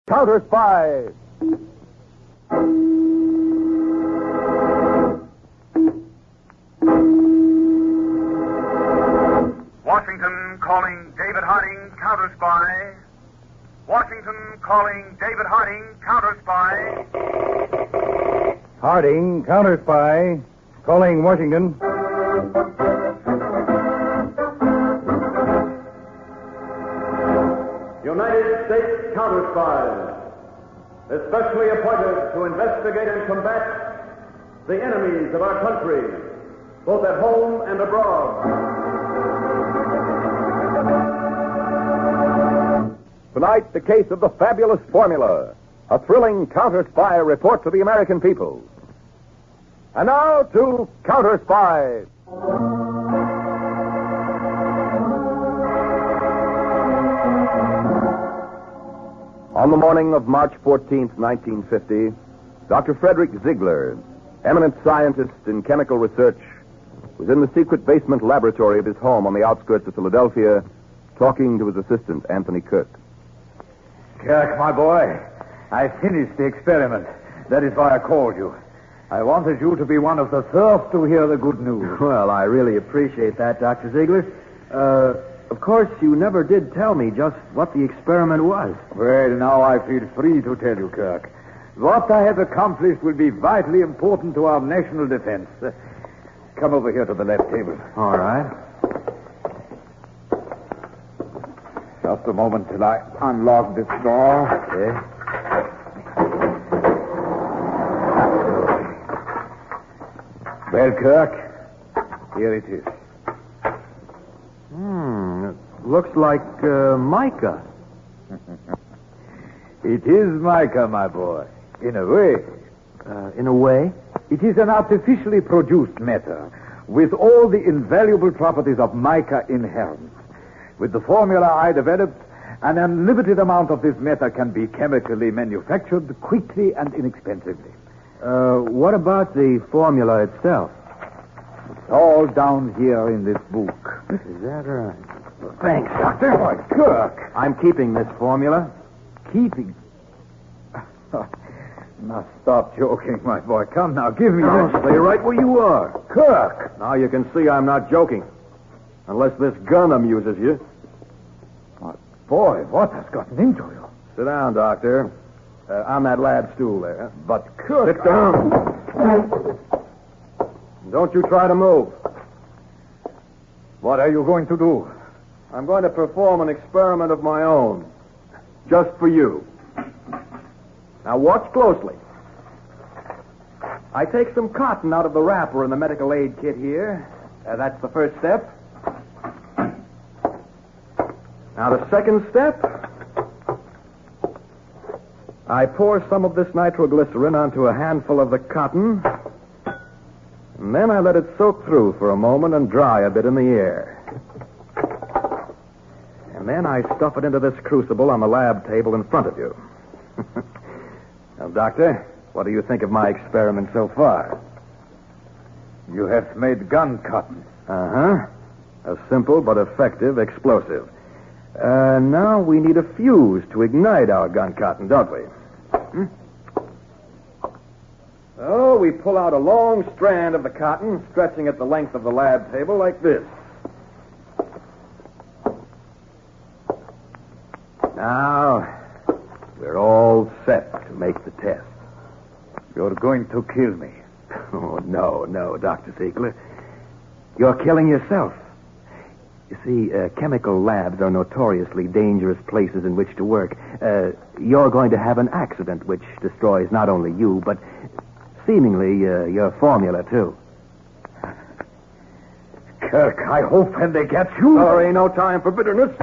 Counterspy. Washington calling David Harding, Counterspy. Washington calling David Harding, Counterspy. Harding, Counterspy. Calling Washington. United States Counterspies, especially appointed to investigate and combat the enemies of our country, both at home and abroad. Tonight, the case of the fabulous formula. A thrilling Counterspy report to the American people. And now to Counterspy. On the morning of March 14th, 1950, Dr. Frederick Ziegler, eminent scientist in chemical research, was in the secret basement laboratory of his home on the outskirts of Philadelphia, talking to his assistant, Anthony Kirk. Kirk, my boy, I finished the experiment. That is why I called you. I wanted you to be one of the first to hear the good news. Well, I really appreciate that, Dr. Ziegler. Of course, you never did tell me just what the experiment was. Well, now I feel free to tell you, Kirk. What I have accomplished will be vitally important to our national defense. Come over here to the lab table. All right. Just a moment till I unlock this door. Okay. Well, Kirk, here it is. It looks like mica. It is mica, my boy, in a way. In a way? It is an artificially produced matter with all the invaluable properties of mica inherent. With the formula I developed, an unlimited amount of this matter can be chemically manufactured quickly and inexpensively. What about the formula itself? It's all down here in this book. Is that right? Thanks, Doctor. Oh, Kirk. I'm keeping this formula. Keeping? Now, stop joking, my boy. Come now, give me Now, that. stay right where you are. Kirk! Now you can see I'm not joking. Unless this gun amuses you. Oh, boy, what has gotten into you? Sit down, Doctor. On that lab stool there. But, Kirk... Sit down. Don't you try to move. What are you going to do? I'm going to perform an experiment of my own. Just for you. Now watch closely. I take some cotton out of the wrapper in the medical aid kit here. That's the first step. Now the second step. I pour some of this nitroglycerin onto a handful of the cotton. And then I let it soak through for a moment and dry a bit in the air. And then I stuff it into this crucible on the lab table in front of you. Now, Doctor, what do you think of my experiment so far? You have made gun cotton. Uh-huh. A simple but effective explosive. Now we need a fuse to ignite our gun cotton, don't we? So we pull out a long strand of the cotton, stretching at the length of the lab table like this. Now, we're all set to make the test. You're going to kill me. Oh, no, Dr. Ziegler. You're killing yourself. You see, chemical labs are notoriously dangerous places in which to work. You're going to have an accident which destroys not only you, but seemingly your formula, too. Kirk, I hope when they get you... Sorry, no time for bitterness.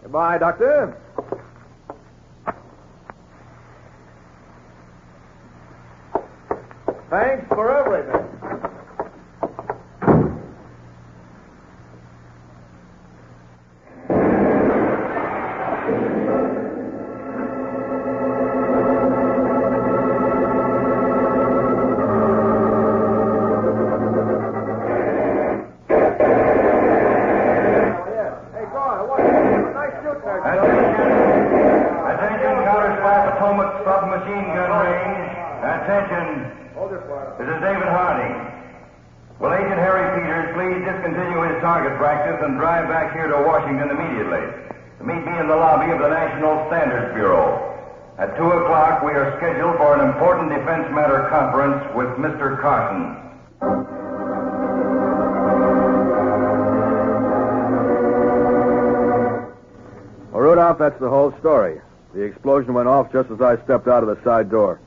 Goodbye, Doctor. Thanks for everything. This is David Harding. Will Agent Harry Peters please discontinue his target practice and drive back here to Washington immediately to meet me in the lobby of the National Standards Bureau. At 2 o'clock, we are scheduled for an important defense matter conference with Mr. Carson. Well, Rudolph, that's the whole story. The explosion went off just as I stepped out of the side door.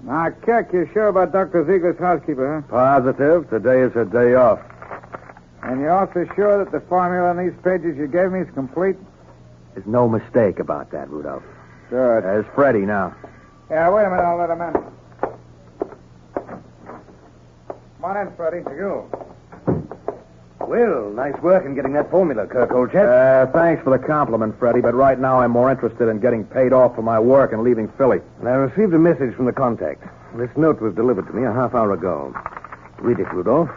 Now, Kirk, you're sure about Dr. Ziegler's housekeeper, huh? Positive. Today is her day off. And you're also sure that the formula on these pages you gave me is complete? There's no mistake about that, Rudolph. Good. There's Freddie now. Yeah, wait a minute. I'll let him in. Come on in, Freddie. You. Well, nice work in getting that formula, Kirk, old chap. Thanks for the compliment, Freddie, but right now I'm more interested in getting paid off for my work and leaving Philly. I received a message from the contact. This note was delivered to me a half hour ago. Read it, Rudolph.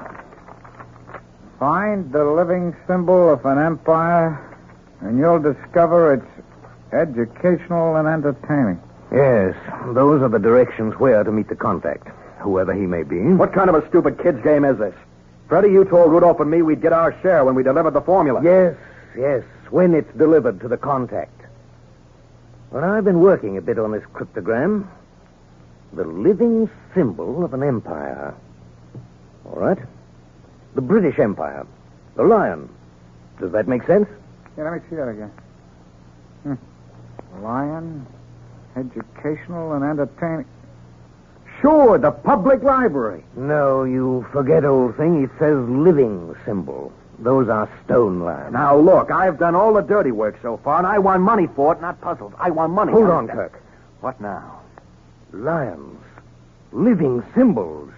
Find the living symbol of an empire, and you'll discover it's educational and entertaining. Yes, those are the directions where to meet the contact, whoever he may be. What kind of a stupid kid's game is this? Freddie, you told Rudolph and me we'd get our share when we delivered the formula. Yes, when it's delivered to the contact. Well, I've been working a bit on this cryptogram. The living symbol of an empire. All right. The British Empire. The lion. Does that make sense? Yeah, let me see that again. Lion, educational and entertaining. Sure, the public library. No, you forget, old thing. It says living symbol. Those are stone lions. Now, look, I've done all the dirty work so far, and I want money for it, not puzzles. I want money. Hold on, Kirk. What now? Lions. Living symbols.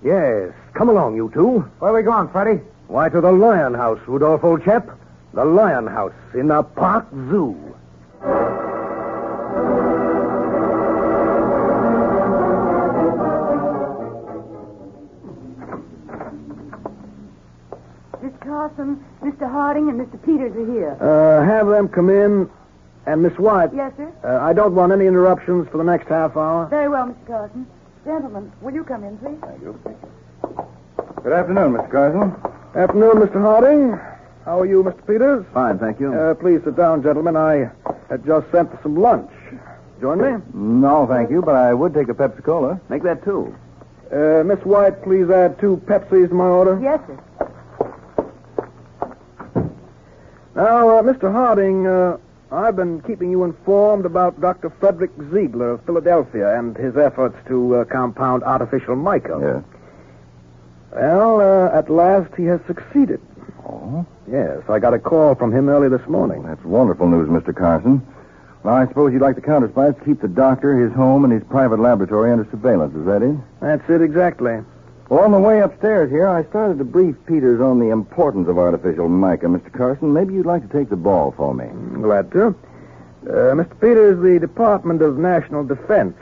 Yes. Come along, you two. Where are we going, Freddie? Why, to the Lion House, Rudolph, old chap. The Lion House in the Park Zoo. Miss Carson, Mr. Harding, and Mr. Peters are here. Have them come in. And Miss White. Yes, sir? I don't want any interruptions for the next half hour. Very well, Mr. Carson. Gentlemen, will you come in, please? Thank you. Good afternoon, Mr. Carson. Afternoon, Mr. Harding. How are you, Mr. Peters? Fine, thank you. Please sit down, gentlemen. I had just sent for some lunch. Join me? No, thank you, but I would take a Pepsi-Cola. Make that two. Miss White, please add 2 Pepsis to my order. Yes, sir. Now, Mr. Harding, I've been keeping you informed about Dr. Frederick Ziegler of Philadelphia and his efforts to compound artificial mica. Yes. Well, at last he has succeeded. Oh? Yes, I got a call from him early this morning. That's wonderful news, Mr. Carson. Well, I suppose you'd like the counterspies to keep the doctor, his home, and his private laboratory under surveillance. Is that it? That's it exactly. Well, on the way upstairs here, I started to brief Peters on the importance of artificial mica. Mr. Carson, maybe you'd like to take the ball for me. Glad to. Mr. Peters, the Department of National Defense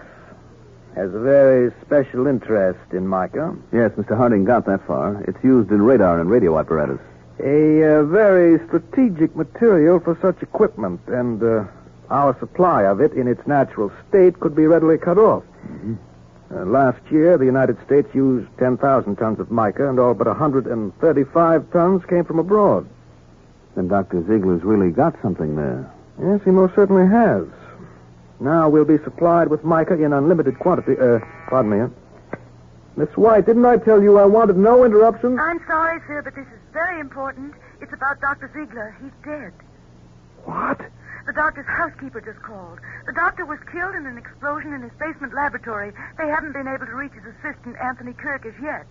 has a very special interest in mica. Yes, Mr. Harding got that far. It's used in radar and radio apparatus. A very strategic material for such equipment, and our supply of it in its natural state could be readily cut off. Mm-hmm. Last year, the United States used 10,000 tons of mica, and all but 135 tons came from abroad. Then Dr. Ziegler's really got something there. Yes, he most certainly has. Now we'll be supplied with mica in unlimited quantity. Pardon me. Miss White, didn't I tell you I wanted no interruptions? I'm sorry, sir, but this is very important. It's about Dr. Ziegler. He's dead. What? The doctor's housekeeper just called. The doctor was killed in an explosion in his basement laboratory. They haven't been able to reach his assistant, Anthony Kirk, as yet.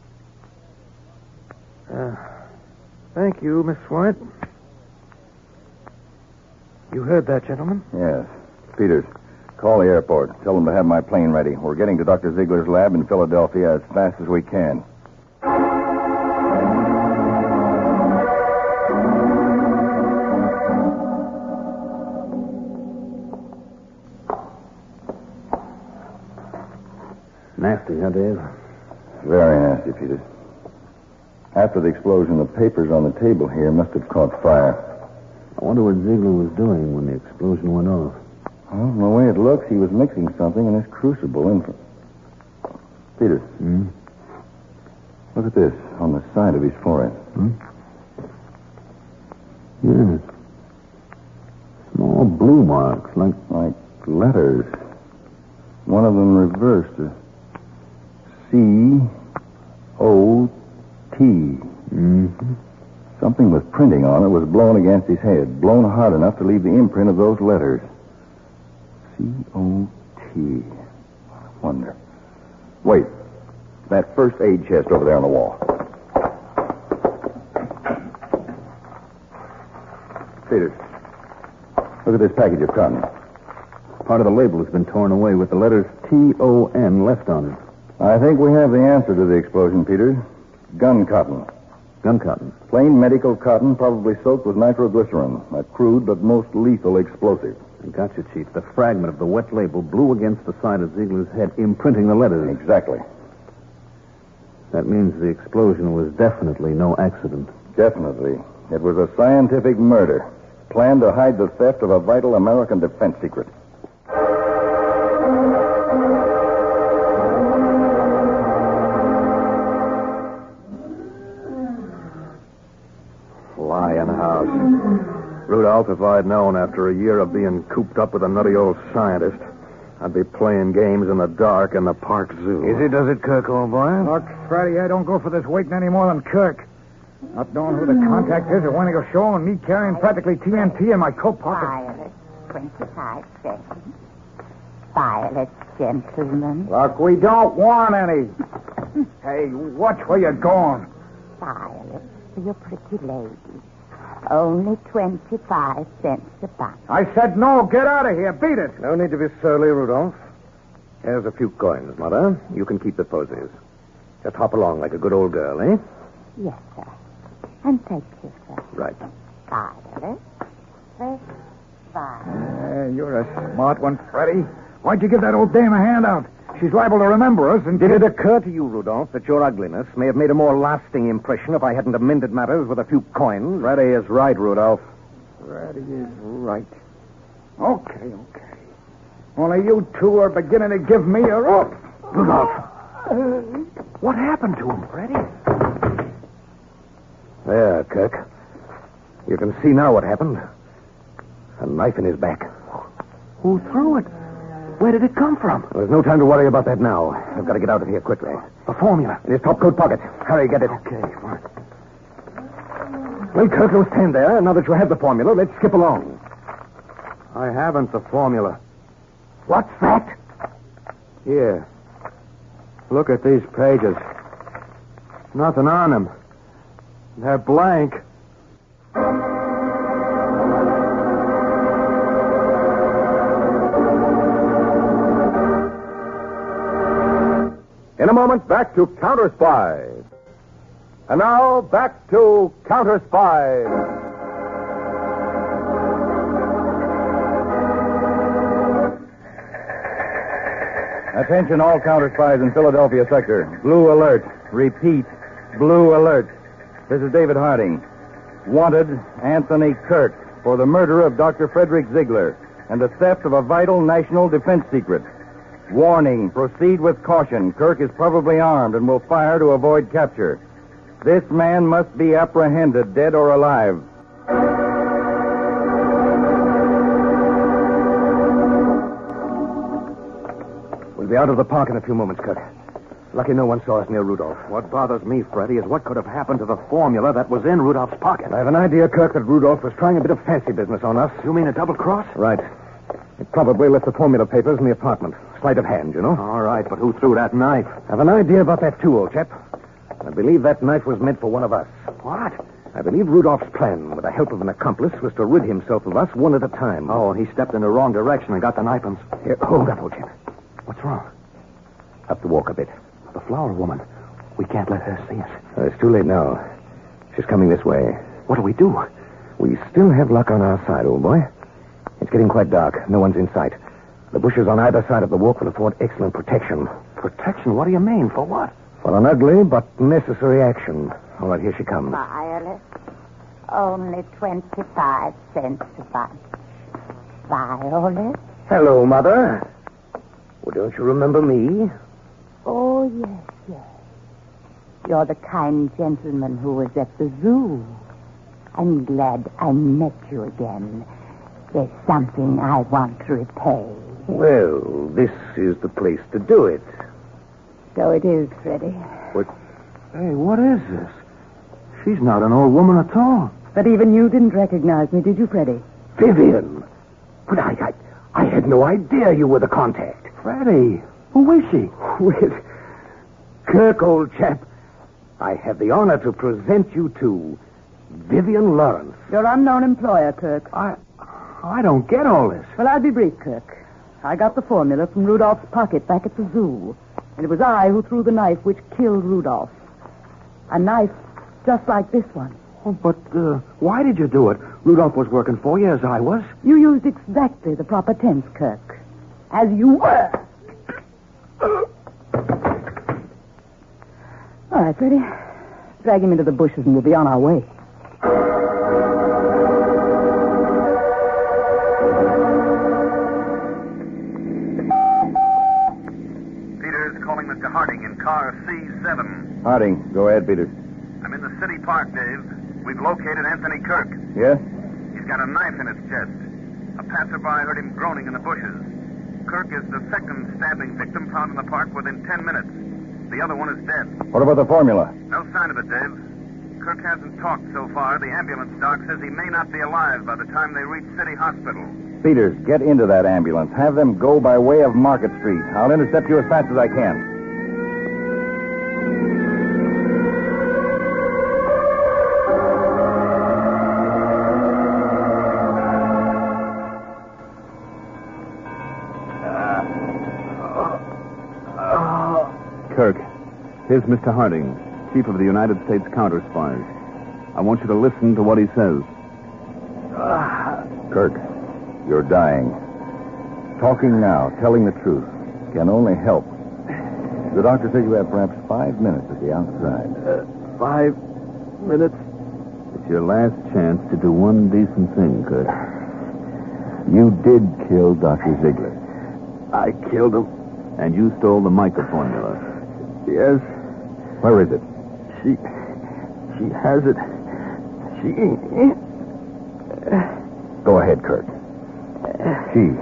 Thank you, Miss White. You heard that, gentlemen? Yes. Peters, call the airport. Tell them to have my plane ready. We're getting to Dr. Ziegler's lab in Philadelphia as fast as we can. Nasty, huh, Dave? Very nasty, Peters. After the explosion, the papers on the table here must have caught fire. I wonder what Ziegler was doing when the explosion went off. Well, from the way it looks, he was mixing something in his crucible. Peters, Look at this on the side of his forehead. Yes. Small blue marks, like letters. One of them reversed. C-O-T. Mm-hmm. Something with printing on it was blown against his head, blown hard enough to leave the imprint of those letters. C-O-T. I wonder. Wait. That first aid chest over there on the wall. Peters, look at this package of cotton. Part of the label has been torn away with the letters T-O-N left on it. I think we have the answer to the explosion, Peters. Gun cotton. Gun cotton? Plain medical cotton, probably soaked with nitroglycerin, a crude but most lethal explosive. I got you, Chief. The fragment of the wet label blew against the side of Ziegler's head, imprinting the letters. Exactly. That means the explosion was definitely no accident. Definitely. It was a scientific murder, planned to hide the theft of a vital American defense secret. Lying house. Rudolph, if I'd known after a year of being cooped up with a nutty old scientist, I'd be playing games in the dark in the park zoo. Easy does it, Kirk, old boy. Look, Friday, I don't go for this waiting any more than Kirk. Not knowing who the contact is or when he'll show, and me carrying practically TNT in my coat pocket. Violet, 25 seconds. Violet, gentlemen. Look, we don't want any. Hey, watch where you're going. Violet, for your pretty lady. Only 25 cents a box. I said no. Get out of here. Beat it. No need to be surly, Rudolph. Here's a few coins, Mother. You can keep the posies. Just hop along like a good old girl, eh? Yes, sir. And thank you, sir. Right. Violet. Press Violet. You're a smart one, Freddie. Why'd you give that old dame a handout? She's liable to remember us and... Did it occur to you, Rudolph, that your ugliness may have made a more lasting impression if I hadn't amended matters with a few coins? Freddie is right, Rudolph. Freddie is right. Okay. Only you two are beginning to give me a rope. Rudolph. What happened to him, Freddie? There, Kirk. You can see now what happened. A knife in his back. Who threw it? Where did it come from? There's no time to worry about that now. I've got to get out of here quickly. The formula. In his topcoat pocket. Hurry, get it. Okay, fine. Well, Kirk, don't stand there. Now that you have the formula, let's skip along. I haven't the formula. What's that? Here. Look at these pages. Nothing on them. They're blank. In a moment, back to Counterspy. And now, back to Counterspy. Attention all counterspies in Philadelphia sector. Blue alert. Repeat, blue alert. This is David Harding. Wanted, Anthony Kirk, for the murder of Dr. Frederick Ziegler and the theft of a vital national defense secret. Warning, proceed with caution. Kirk is probably armed and will fire to avoid capture. This man must be apprehended, dead or alive. We'll be out of the park in a few moments, Kirk. Lucky no one saw us near Rudolph. What bothers me, Freddie, is what could have happened to the formula that was in Rudolph's pocket. I have an idea, Kirk, that Rudolph was trying a bit of fancy business on us. You mean a double cross? Right. It probably left the formula papers in the apartment. Sleight of hand, you know? All right, but who threw that knife? I have an idea about that, too, old chap. I believe that knife was meant for one of us. What? I believe Rudolph's plan, with the help of an accomplice, was to rid himself of us one at a time. Oh, and he stepped in the wrong direction and got the knife. Here, hold up, old chap. What's wrong? Up the walk a bit. The flower woman. We can't let her see us. It's too late now. She's coming this way. What do we do? We still have luck on our side, old boy. It's getting quite dark. No one's in sight. The bushes on either side of the walk will afford excellent protection. Protection? What do you mean? For what? For an ugly but necessary action. All right, here she comes. Violet, only 25 cents a box. Violet? Hello, Mother. Well, don't you remember me? Oh, yes. You're the kind gentleman who was at the zoo. I'm glad I met you again. There's something I want to repay. Well, this is the place to do it. So it is, Freddie. What? Hey, what is this? She's not an old woman at all. But even you didn't recognize me, did you, Freddie? Vivian! But I had no idea you were the contact. Freddie, who is she? Well, Kirk, old chap, I have the honor to present you to Vivian Lawrence. Your unknown employer, Kirk. I don't get all this. Well, I'll be brief, Kirk. I got the formula from Rudolph's pocket back at the zoo. And it was I who threw the knife which killed Rudolph. A knife just like this one. Oh, but why did you do it? Rudolph was working for you as I was. You used exactly the proper tense, Kirk. As you were. All right, Freddie. Drag him into the bushes and we'll be on our way. Peters calling Mr. Harding in car C7. Harding, go ahead, Peters. I'm in the city park, Dave. We've located Anthony Kirk. Yes? He's got a knife in his chest. A passerby heard him groaning in the bushes. Kirk is the second stabbing victim found in the park within 10 minutes. The other one is dead. What about the formula? No sign of it, Dave. Kirk hasn't talked so far. The ambulance doc says he may not be alive by the time they reach City Hospital. Peters, get into that ambulance. Have them go by way of Market Street. I'll intercept you as fast as I can. Kirk, here's Mr. Harding, Chief of the United States Counterspies. I want you to listen to what he says. Kirk, you're dying. Talking now, telling the truth, can only help. The doctor says you have perhaps 5 minutes at the outside. 5 minutes? It's your last chance to do one decent thing, Kirk. You did kill Dr. Ziegler. I killed him. And you stole the mica formula. Yes. Where is it? She has it. Go ahead, Kirk. She.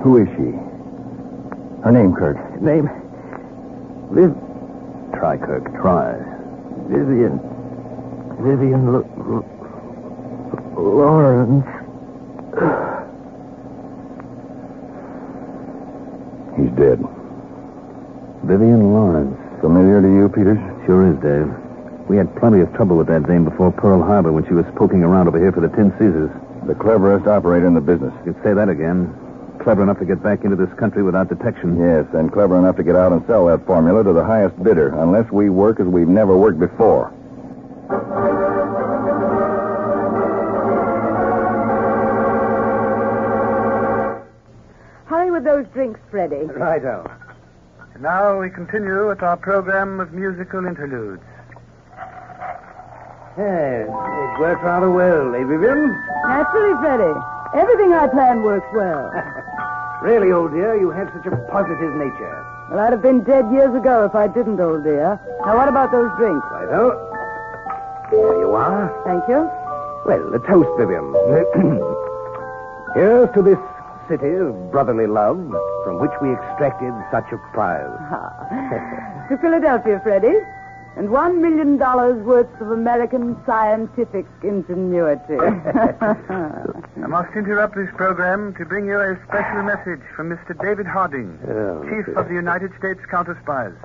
Who is she? Her name, Kirk. Name? Try, Kirk, try. Vivian Lawrence. He's dead. Vivian Lawrence. Familiar to you, Peters? Sure is, Dave. We had plenty of trouble with that dame before Pearl Harbor when she was poking around over here for the Tin Caesars. The cleverest operator in the business. You'd say that again. Clever enough to get back into this country without detection. Yes, and clever enough to get out and sell that formula to the highest bidder, unless we work as we've never worked before. Hurry with those drinks, Freddie. Righto. Now we continue with our program of musical interludes. Yes, it worked rather well, eh, Vivian? Naturally, Freddie. Everything I plan works well. Really, old dear, you have such a positive nature. Well, I'd have been dead years ago if I didn't, old dear. Now, what about those drinks? Righto. Here you are. Thank you. Well, a toast, Vivian. Here's to this city of brotherly love from which we extracted such a prize. To Philadelphia, Freddie. And $1 million worth of American scientific ingenuity. I must interrupt this program to bring you a special message from Mr. David Harding, Chief of the United States Counterspies.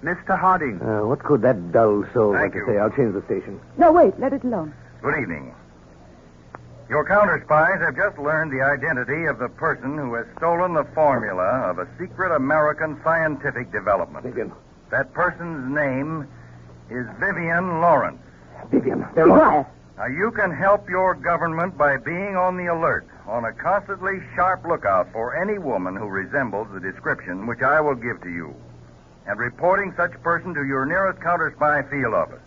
Mr. Harding. What could that dull soul Thank want to you. say? I'll change the station. No, wait. Let it alone. Good evening. Your counterspies have just learned the identity of the person who has stolen the formula of a secret American scientific development. Vivian. That person's name is Vivian Lawrence. Vivian. Be quiet. Now, you can help your government by being on the alert, on a constantly sharp lookout for any woman who resembles the description which I will give to you, and reporting such person to your nearest counterspy field office.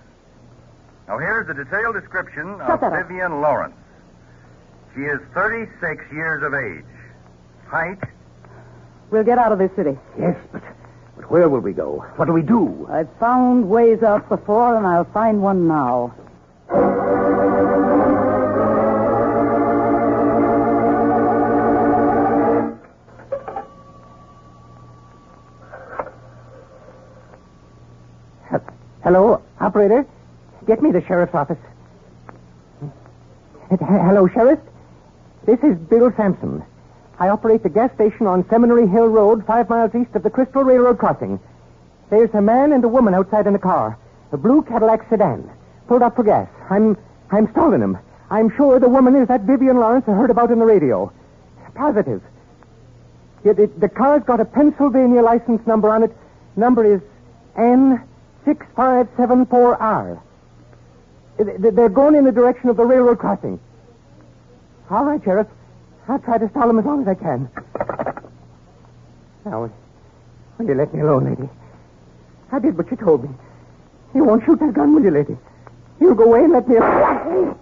Now, here's the detailed description of Vivian Lawrence. She is 36 years of age. Height? We'll get out of this city. Yes, but Where will we go? What do we do? I've found ways out before, and I'll find one now. Hello, operator. Get me the sheriff's office. Hello, Sheriff. This is Bill Sampson. I operate the gas station on Seminary Hill Road, 5 miles east of the Crystal Railroad crossing. There's a man and a woman outside in a car, a blue Cadillac sedan, pulled up for gas. I'm stalling him. I'm sure the woman is that Vivian Lawrence I heard about in the radio. Positive. The car's got a Pennsylvania license number on it. Number is N6574R. They're going in the direction of the railroad crossing. All right, Sheriff. I'll try to stall them as long as I can. Now, will you let me alone, lady? I did what you told me. You won't shoot that gun, will you, lady? You'll go away and let me alone.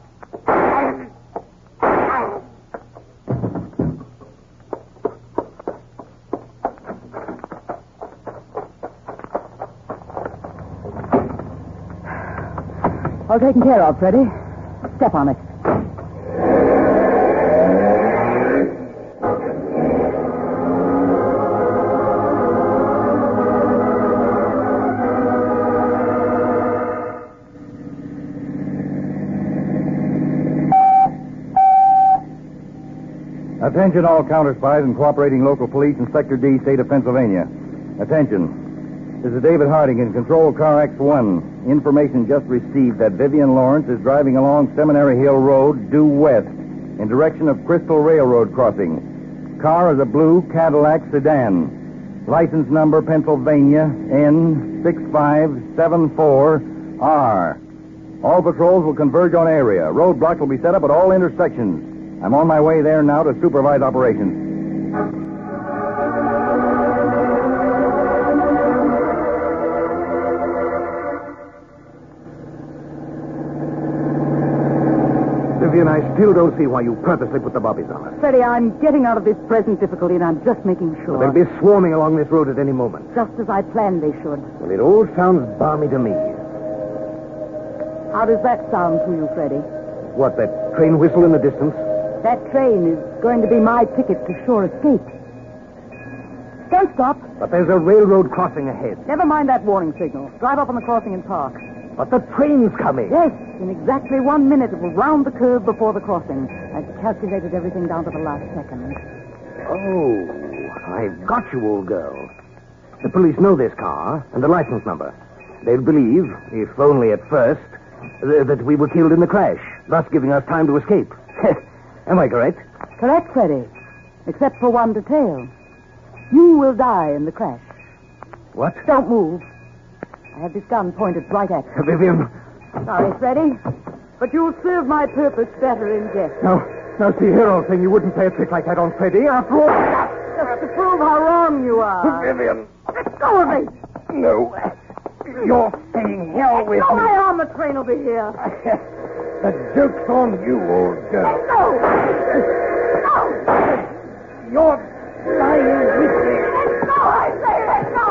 All taken care of, Freddie. Step on it. Attention all counterspies and cooperating local police in Sector D, State of Pennsylvania. Attention. This is David Harding in Control Car X1. Information just received that Vivian Lawrence is driving along Seminary Hill Road, due west, in direction of Crystal Railroad crossing. Car is a blue Cadillac sedan. License number Pennsylvania N6574R. All patrols will converge on area. Roadblocks will be set up at all intersections. I'm on my way there now to supervise operations. Vivian, I still don't see why you purposely put the bobbies on us. Freddie, I'm getting out of this present difficulty, and I'm just making sure. They'll be swarming along this road at any moment. Just as I planned they should. Well, it all sounds balmy to me. How does that sound to you, Freddie? What, that train whistle in the distance? That train is going to be my ticket to sure escape. Don't stop. But there's a railroad crossing ahead. Never mind that warning signal. Drive up on the crossing and park. But the train's coming. Yes, in exactly 1 minute it will round the curve before the crossing. I've calculated everything down to the last second. Oh, I've got you, old girl. The police know this car and the license number. They'll believe, if only at first, that we were killed in the crash, thus giving us time to escape. Am I correct? Correct, Freddie. Except for one detail. You will die in the crash. What? Don't move. I have this gun pointed right at you. Vivian. Sorry, Freddie. But you'll serve my purpose better in jest. No, see here, old thing. You wouldn't play a trick like that on Freddie. After all... Just to prove how wrong you are. Vivian. Let go of me. No. You're saying hell with Go me. my arm. The train will be here. The joke's on you, old girl. No. No. You're dying with me. Let go, I say. Let go.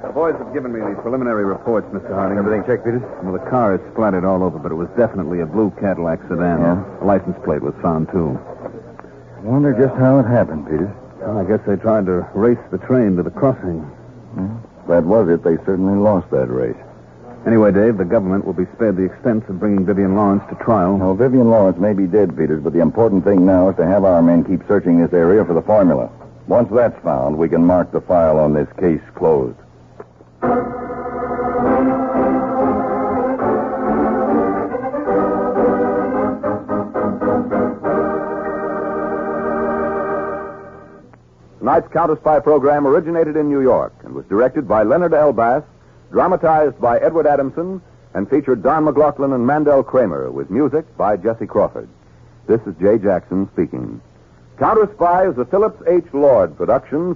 The boys have given me the preliminary reports, Mr. Harding. Everything checked, Peters? Well, the car is splattered all over, but it was definitely a blue Cadillac sedan. Yeah. A license plate was found, too. I wonder just how it happened, Peters. Well, I guess they tried to race the train to the crossing. If that was it, they certainly lost that race. Anyway, Dave, the government will be spared the expense of bringing Vivian Lawrence to trial. Now, Vivian Lawrence may be dead, Peters, but the important thing now is to have our men keep searching this area for the formula. Once that's found, we can mark the file on this case closed. Tonight's Counterspy program originated in New York and was directed by Leonard L. Bass, dramatized by Edward Adamson, and featured Don McLaughlin and Mandel Kramer, with music by Jesse Crawford. This is Jay Jackson speaking. Counterspy is a Phillips H. Lord production.